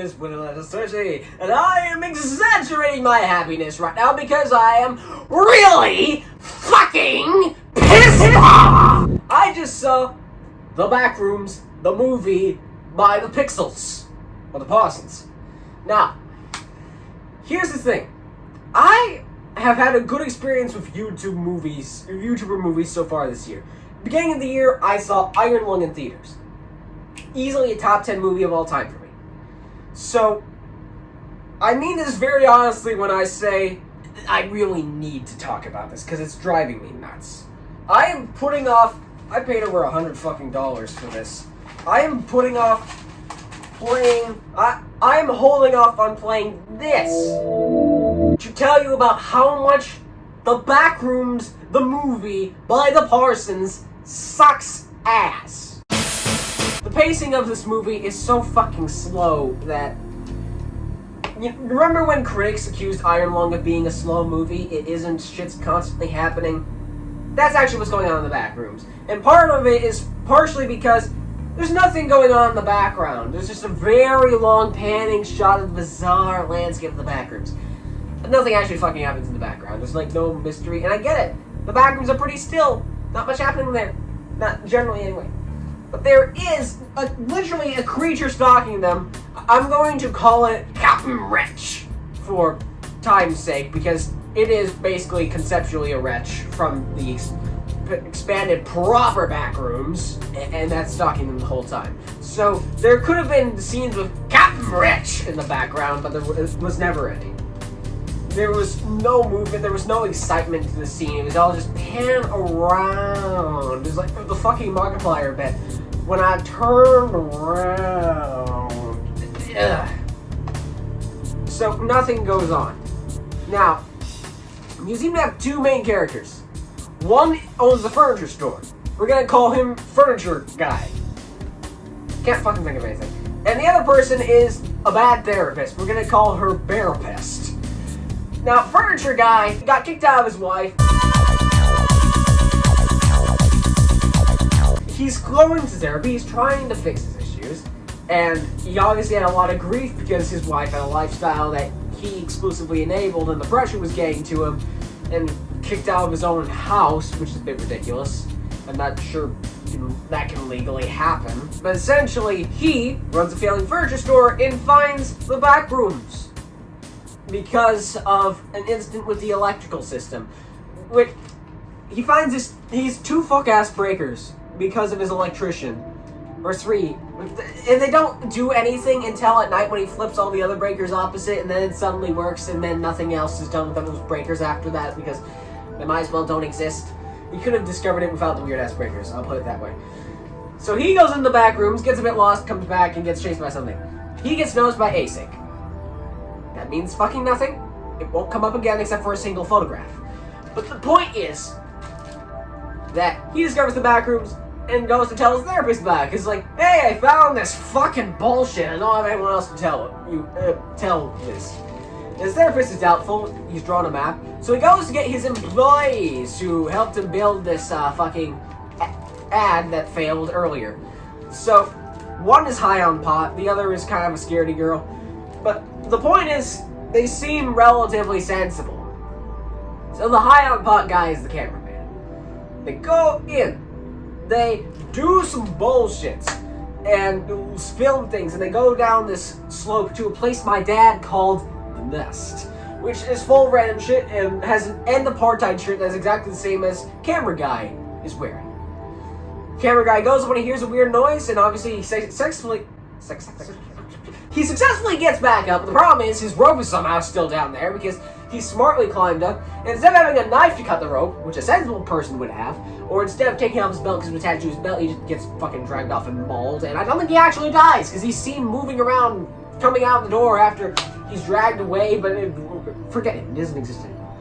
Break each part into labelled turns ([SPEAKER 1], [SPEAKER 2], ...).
[SPEAKER 1] is Winnie, and I am exaggerating my happiness right now because I am really fucking pissed off! I just saw The Backrooms, the movie by the Pixels, or the Parsons. Now, here's the thing. I have had a good experience with YouTuber movies so far this year. Beginning of the year, I saw Iron Lung in theaters. Easily a top 10 movie of all time for me. So, I mean this very honestly when I say I really need to talk about this, because it's driving me nuts. I am putting off, I paid over $100 fucking for this. I am putting off playing, I am holding off on playing this to tell you about how much The Backrooms, the movie by the Parsons, sucks ass. The pacing of this movie is so fucking slow that... You remember when critics accused Iron Lung of being a slow movie? It isn't, shit's constantly happening. That's actually what's going on in The Backrooms. And part of it is partially because there's nothing going on in the background. There's just a very long panning shot of the bizarre landscape of The Backrooms. But nothing actually fucking happens in the background. There's like no mystery, and I get it. The Backrooms are pretty still. Not much happening there. Not generally anyway. But there is literally a creature stalking them. I'm going to call it Cap'n Crunch for time's sake, because it is basically conceptually a wretch from the expanded proper Backrooms, and that's stalking them the whole time. So there could have been scenes with Cap'n Crunch in the background, but there was never any. There was no movement, there was no excitement to the scene, it was all just pan around. It was like the fucking Markiplier bit. When I turned around... Ugh. So nothing goes on. Now, you seem to have two main characters. One owns a furniture store. We're gonna call him Furniture Guy. Can't fucking think of anything. And the other person is a bad therapist. We're gonna call her Bearpest. Now, Furniture Guy got kicked out of his wife. He's going to therapy, he's trying to fix his issues, and he obviously had a lot of grief because his wife had a lifestyle that he exclusively enabled, and the pressure was getting to him, and kicked out of his own house, which is a bit ridiculous. I'm not sure that can legally happen. But essentially, he runs a failing furniture store and finds the Backrooms because of an incident with the electrical system. Which, he finds these two fuck-ass breakers because of his electrician. Or three. And they don't do anything until at night when he flips all the other breakers opposite, and then it suddenly works, and then nothing else is done with those breakers after that, because they might as well don't exist. You could have discovered it without the weird-ass breakers, I'll put it that way. So he goes into the Backrooms, gets a bit lost, comes back, and gets chased by something. He gets noticed by ASIC. That means fucking nothing. It won't come up again except for a single photograph. But the point is that he discovers the Backrooms and goes to tell his therapist about it. He's like, hey, I found this fucking bullshit. I don't have anyone else to tell this. His therapist is doubtful. He's drawn a map. So he goes to get his employees who helped him build this fucking ad that failed earlier. So one is high on pot. The other is kind of a scaredy girl. But the point is, they seem relatively sensible. So the high on pot guy is the cameraman. They go in. They do some bullshit and film things, and they go down this slope to a place my dad called the Nest, which is full of random shit and has an end apartheid shirt that's exactly the same as Camera Guy is wearing. Camera Guy goes when he hears a weird noise, and obviously he successfully gets back up, but the problem is his rope is somehow still down there because he smartly climbed up, and instead of having a knife to cut the rope, which a sensible person would have, or instead of taking off his belt because it was attached to his belt, he just gets fucking dragged off and mauled, and I don't think he actually dies, because he's seen moving around, coming out the door after he's dragged away, but forget it doesn't exist anymore.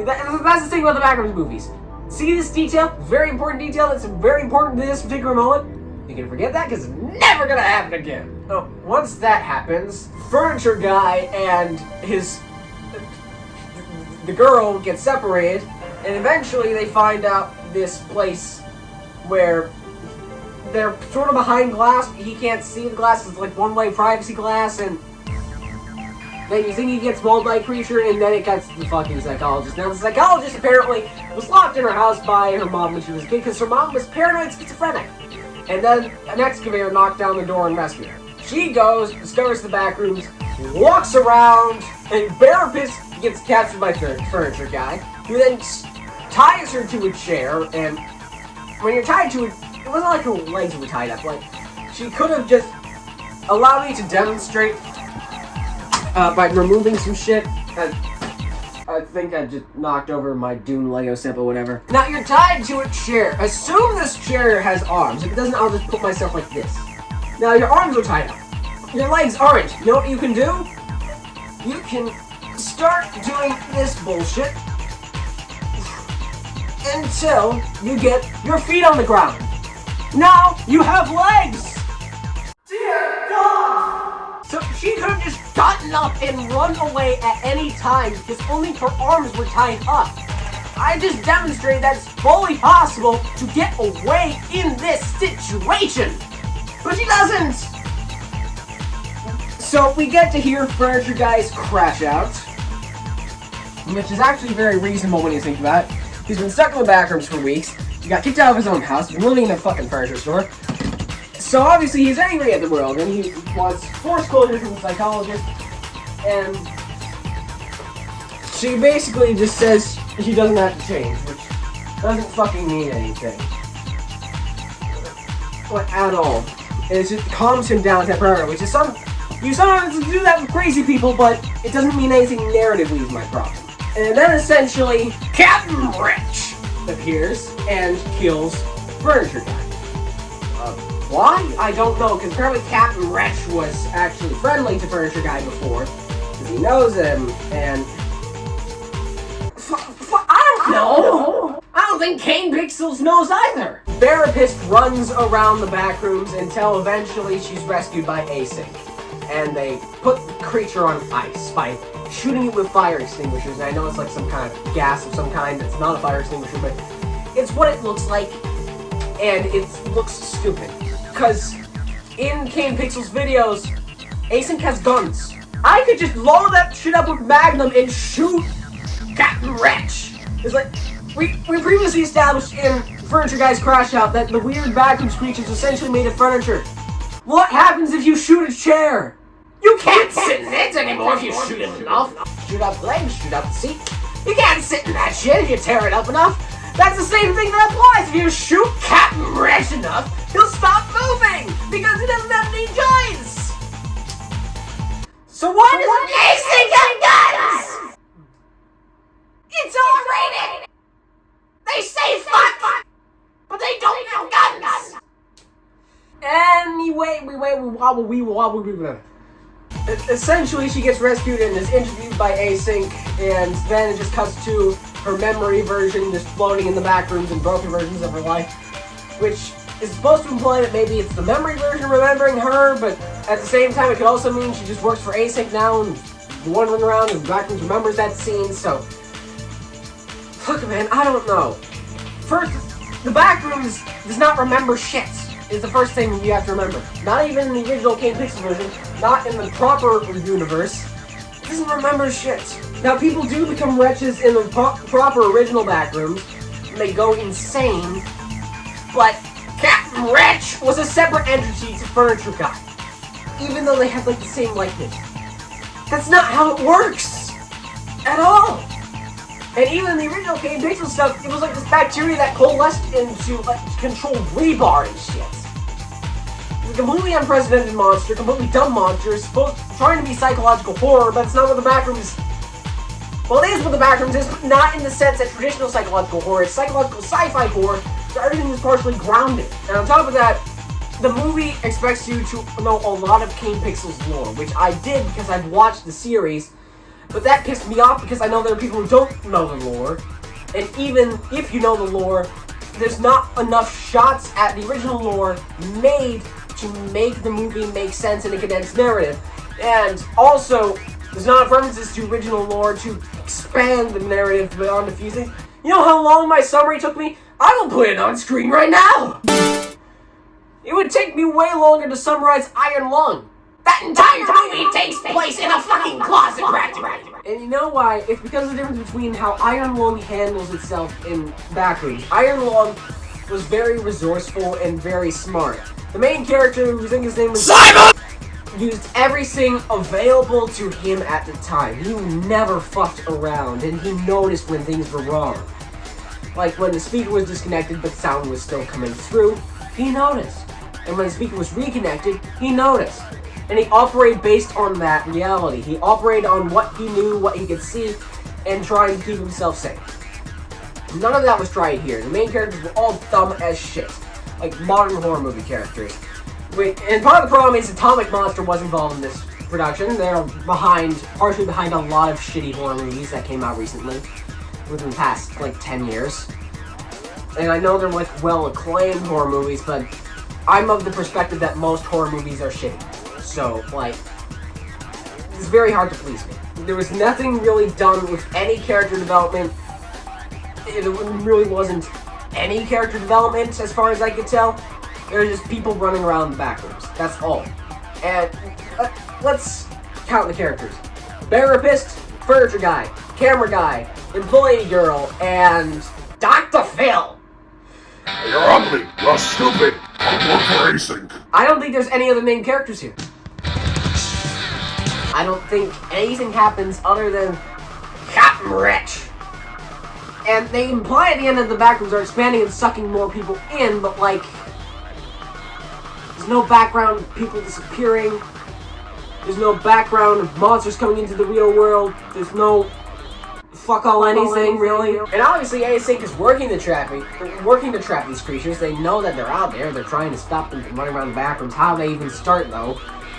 [SPEAKER 1] That's the thing about the Backrooms movies. See this detail? Very important detail that's very important to this particular moment? You can forget that because it's never gonna happen again. Oh, once that happens, Furniture Guy and the girl get separated, and eventually they find out this place where they're sort of behind glass. He can't see the glass. It's like one-way privacy glass, and then you think he gets mauled by a creature, and then it gets the fucking psychologist. Now, the psychologist apparently was locked in her house by her mom when she was a kid, because her mom was paranoid schizophrenic. And then an excavator knocked down the door and rescued her. She goes, discovers the Backrooms, walks around, and Barabas gets captured by the furniture guy, who then ties her to a chair, and when you're tied to it, it wasn't like her legs were tied up. Like, she could have just allowed me to demonstrate by removing some shit. I think I just knocked over my Dune Lego set or whatever. Now, you're tied to a chair. Assume this chair has arms. If it doesn't, I'll just put myself like this. Now, your arms are tied up. Your legs aren't. You know what you can do? You can start doing this bullshit until you get your feet on the ground. Now, you have legs! Dear God! So she could have just gotten up and run away at any time because only her arms were tied up. I just demonstrated that it's fully possible to get away in this situation. But she doesn't! So we get to hear Furniture Guy's crash out, which is actually very reasonable when you think about it. He's been stuck in the Backrooms for weeks. He got kicked out of his own house. He's been living in a fucking furniture store. So obviously he's angry at the world, and he wants forced closure from the psychologist. And she basically just says he doesn't have to change, which doesn't fucking mean anything. Like, at all. It just calms him down temporarily, which is you sometimes do that with crazy people, but it doesn't mean anything narratively is my problem. And then essentially, Cap'n Crunch appears and kills Furniture Guy. Why? I don't know, because apparently Cap'n Crunch was actually friendly to Furniture Guy before, because he knows him, and I don't know! I don't think Kane Pixels knows either! Therapist runs around the Backrooms until eventually she's rescued by Async. And they put the creature on ice by shooting it with fire extinguishers. And I know it's like some kind of gas of some kind. It's not a fire extinguisher, but it's what it looks like. And it looks stupid. Because in Kane Pixels videos, Async has guns. I could just load that shit up with Magnum and shoot Cap'n Crunch. It's like, we previously established in Furniture Guy's Crash Out that the weird Backrooms creature is essentially made of furniture. What happens if you shoot a chair? You can't sit in it anymore if you shoot it enough. Shoot up the legs, shoot up the seat. You can't sit in that shit if you tear it up enough. That's the same thing that applies. If you shoot Cap'n Crunch enough, he'll stop moving because he doesn't have any joints. So why doesn't Async have guns? It's R-rated. They say fuck, but they don't have guns. Anyway, we wobble. Essentially, she gets rescued and is interviewed by Async, and then it just cuts to her memory version just floating in the Backrooms and broken versions of her life, which is supposed to imply that maybe it's the memory version remembering her, but at the same time, it could also mean she just works for Async now and wandering around and Backrooms remembers that scene, so fuck, man, I don't know. First, the Backrooms does not remember shit. Is the first thing you have to remember. Not even in the original Kane Pixel version, not in the proper universe. It doesn't remember shit. Now, people do become wretches in the proper original Backrooms, and they go insane, but Cap'n Crunch was a separate entity to Furniture Guy, even though they have like the same likeness. That's not how it works! At all! And even in the original Kane Pixel stuff, it was like this bacteria that coalesced into like control rebar and shit. It's a completely unprecedented monster, completely dumb monster, trying to be psychological horror, but it's not what the Backrooms. Well, it is what the Backrooms is, but not in the sense that traditional psychological horror. It's psychological sci-fi horror, so everything is partially grounded. And on top of that, the movie expects you to know a lot of Kane Pixels lore, which I did because I've watched the series. But that pissed me off because I know there are people who don't know the lore. And even if you know the lore, there's not enough shots at the original lore made to make the movie make sense in a condensed narrative. And also, there's not enough references to original lore to expand the narrative beyond a few things. You know how long my summary took me? I will put it on screen right now! It would take me way longer to summarize Iron Lung. That entire movie takes place in a fucking closet, practically. And you know why? It's because of the difference between how Iron Lung handles itself in Backrooms. Iron Lung was very resourceful and very smart. The main character, who I think his name was Simon, used everything available to him at the time. He never fucked around, and he noticed when things were wrong. Like when the speaker was disconnected but sound was still coming through, he noticed. And when the speaker was reconnected, he noticed. And he operated based on that reality. He operated on what he knew, what he could see, and trying to keep himself safe. None of that was tried here. The main characters were all dumb as shit. Like modern horror movie characters. And part of the problem is Atomic Monster was involved in this production. They're partially behind a lot of shitty horror movies that came out recently. Within the past, like, 10 years. And I know they're, like, well-acclaimed horror movies, but I'm of the perspective that most horror movies are shitty. So, like, it's very hard to please me. There was nothing really done with any character development. There really wasn't any character development, as far as I could tell. There were just people running around the Backrooms. That's all. And let's count the characters. Therapist, furniture guy, camera guy, employee girl, and Dr. Phil.
[SPEAKER 2] You're ugly, you're stupid, I'm work for async.
[SPEAKER 1] I don't think there's any other main characters here. I don't think anything happens other than Cap'n Rich. And they imply at the end of the Backrooms are expanding and sucking more people in, but like, there's no background of people disappearing. There's no background of monsters coming into the real world. There's no fuck all anything, really. And obviously Async is working to trap these creatures. They know that they're out there. They're trying to stop them from running around the Backrooms. How they even start, though,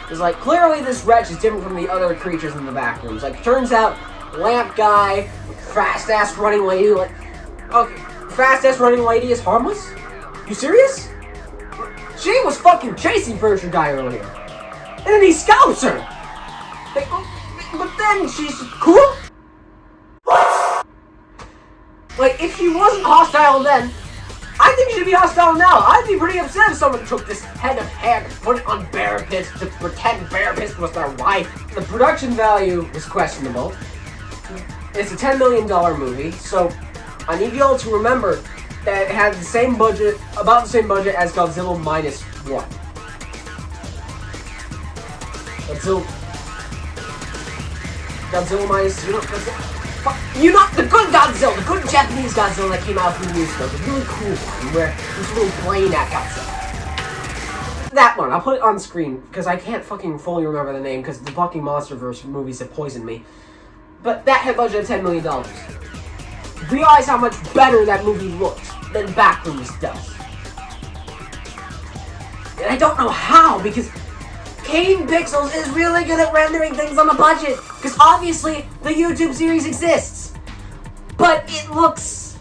[SPEAKER 1] is like, clearly this wretch is different from the other creatures in the Backrooms. Like, it turns out, lamp guy, fast-ass running lady, like, okay, fast-ass running lady is harmless? You serious? She was fucking chasing Furniture Guy earlier. And then he scalps her! But then she's cool? What? Like, if she wasn't hostile then, I think she'd be hostile now. I'd be pretty upset if someone took this head of hair and put it on Bearpist to pretend Bearpist was their wife. The production value was questionable. It's a $10 million movie, so I need you all to remember that it had the same budget, about the same budget as Godzilla Minus One. Godzilla Minus, you know, the good Godzilla, the good Japanese Godzilla that came out a few years ago, the really cool one, where he was really playing at Godzilla. That one, I'll put it on screen, because I can't fucking fully remember the name, because the fucking MonsterVerse movies have poisoned me. But that had a budget of $10 million. Realize how much better that movie looks than Backrooms does. And I don't know how, because Kane Pixels is really good at rendering things on a budget, because obviously the YouTube series exists. But it looks...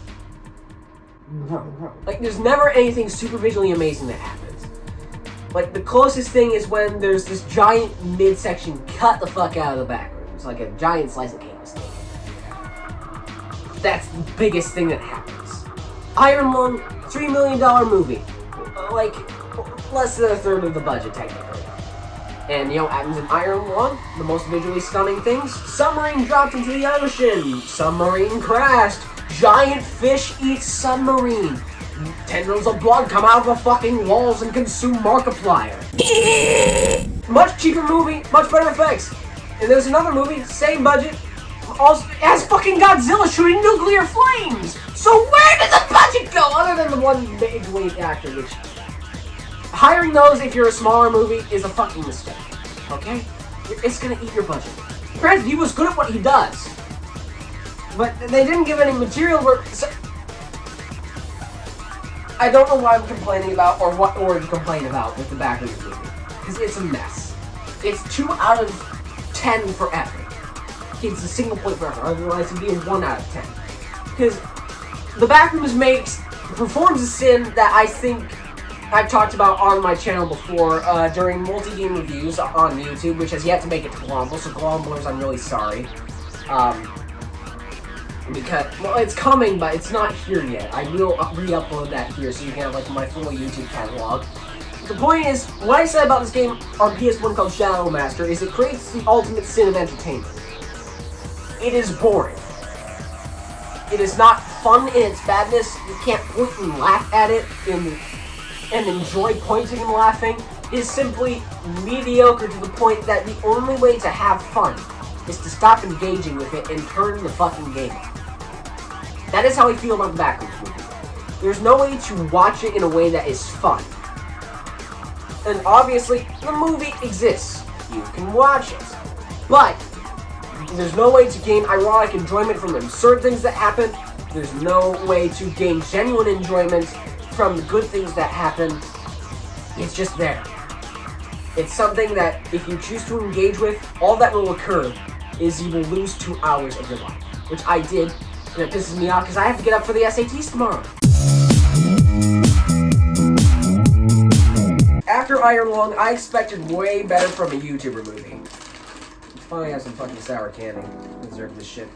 [SPEAKER 1] like, there's never anything super visually amazing that happens. Like, the closest thing is when there's this giant midsection cut the fuck out of the Backrooms, like a giant slice of canvas. That's the biggest thing that happens. Iron Lung, $3 million movie. Like, less than a third of the budget, technically. And you know what happens in Iron Lung? The most visually stunning things? Submarine dropped into the ocean. Submarine crashed. Giant fish eats submarine. Tendrils of blood come out of the fucking walls and consume Markiplier. Much cheaper movie, much better effects. And there's another movie, same budget, also has fucking Godzilla shooting nuclear flames! So where did the budget go, other than the one big weight actor, which... hiring those if you're a smaller movie is a fucking mistake, okay? It's gonna eat your budget. Granted, he was good at what he does. But they didn't give any material work, so... I don't know what I'm complaining about, or what order to complain about with the Backrooms movie. Because it's a mess. It's 2 out of 10 for effort. It's a single point for effort, otherwise it'd be a 1 out of 10. Because the Backrooms performs a sin that I think I've talked about on my channel before, during multi-game reviews on YouTube, which has yet to make it to Glomble, so Glomblers, I'm really sorry. Because, well, it's coming, but it's not here yet. I will re-upload that here, so you can have, like, my full YouTube catalog. The point is, what I said about this game on PS1 called Shadow Master is it creates the ultimate sin of entertainment. It is boring. It is not fun in its badness. You can't point and laugh at it and enjoy pointing and laughing. It is simply mediocre to the point that the only way to have fun is to stop engaging with it and turn the fucking game off. That is how I feel about the Backrooms movie. There's no way to watch it in a way that is fun. And obviously, the movie exists. You can watch it. But there's no way to gain ironic enjoyment from the absurd things that happen. There's no way to gain genuine enjoyment from the good things that happen. It's just there. It's something that, if you choose to engage with, all that will occur is you will lose 2 hours of your life. Which I did, and it pisses me off because I have to get up for the SATs tomorrow. After Iron Lung, I expected way better from a YouTuber movie. Finally have some fucking sour candy. I deserve this shit.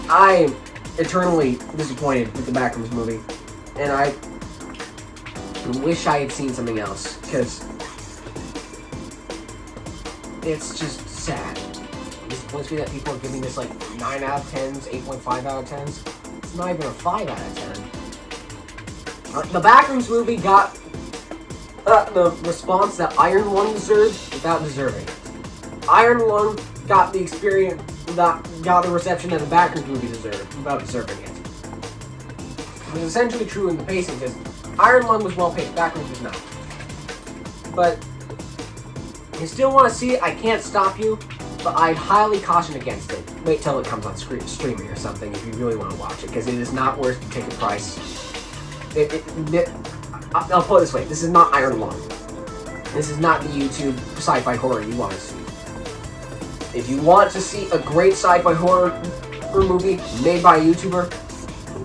[SPEAKER 1] I'm eternally disappointed with the Backrooms movie, and I wish I had seen something else, because it's just sad. It disappoints me that people are giving this like 9 out of 10s, 8.5 out of 10s. It's not even a 5 out of 10. The Backrooms movie got the response that Iron Lung deserved without deserving it. Iron Lung got the experience, got the reception that the Backrooms movie deserved without deserving it. It was essentially true in the pacing, because Iron Lung was well paced, Backrooms was not. But if you still want to see it, I can't stop you, but I'd highly caution against it. Wait till it comes on streaming or something if you really want to watch it, because it is not worth the ticket price. I'll put it this way, this is not Iron Lung. This is not the YouTube sci-fi horror you want to see. If you want to see a great sci-fi horror movie made by a YouTuber,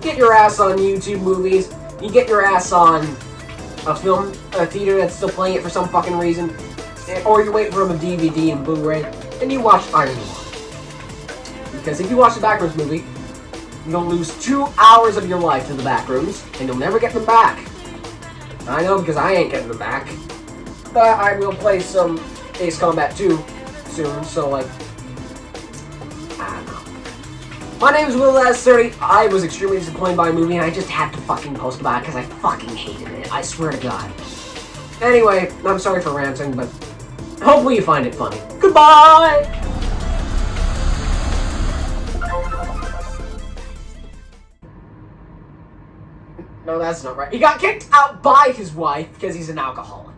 [SPEAKER 1] get your ass on YouTube Movies. You get your ass on a theater that's still playing it for some fucking reason, or you wait for a DVD and Blu-ray, and you watch Iron Lung. Because if you watch the Backrooms movie, you'll lose 2 hours of your life to the Backrooms, and you'll never get them back. I know, because I ain't getting them back. But I will play some Ace Combat 2 soon, so like, I don't know. My name is Will30. I was extremely disappointed by the movie, and I just had to fucking post about it because I fucking hated it. I swear to God. Anyway, I'm sorry for ranting, but hopefully you find it funny. Goodbye! No, that's not right. He got kicked out by his wife because he's an alcoholic.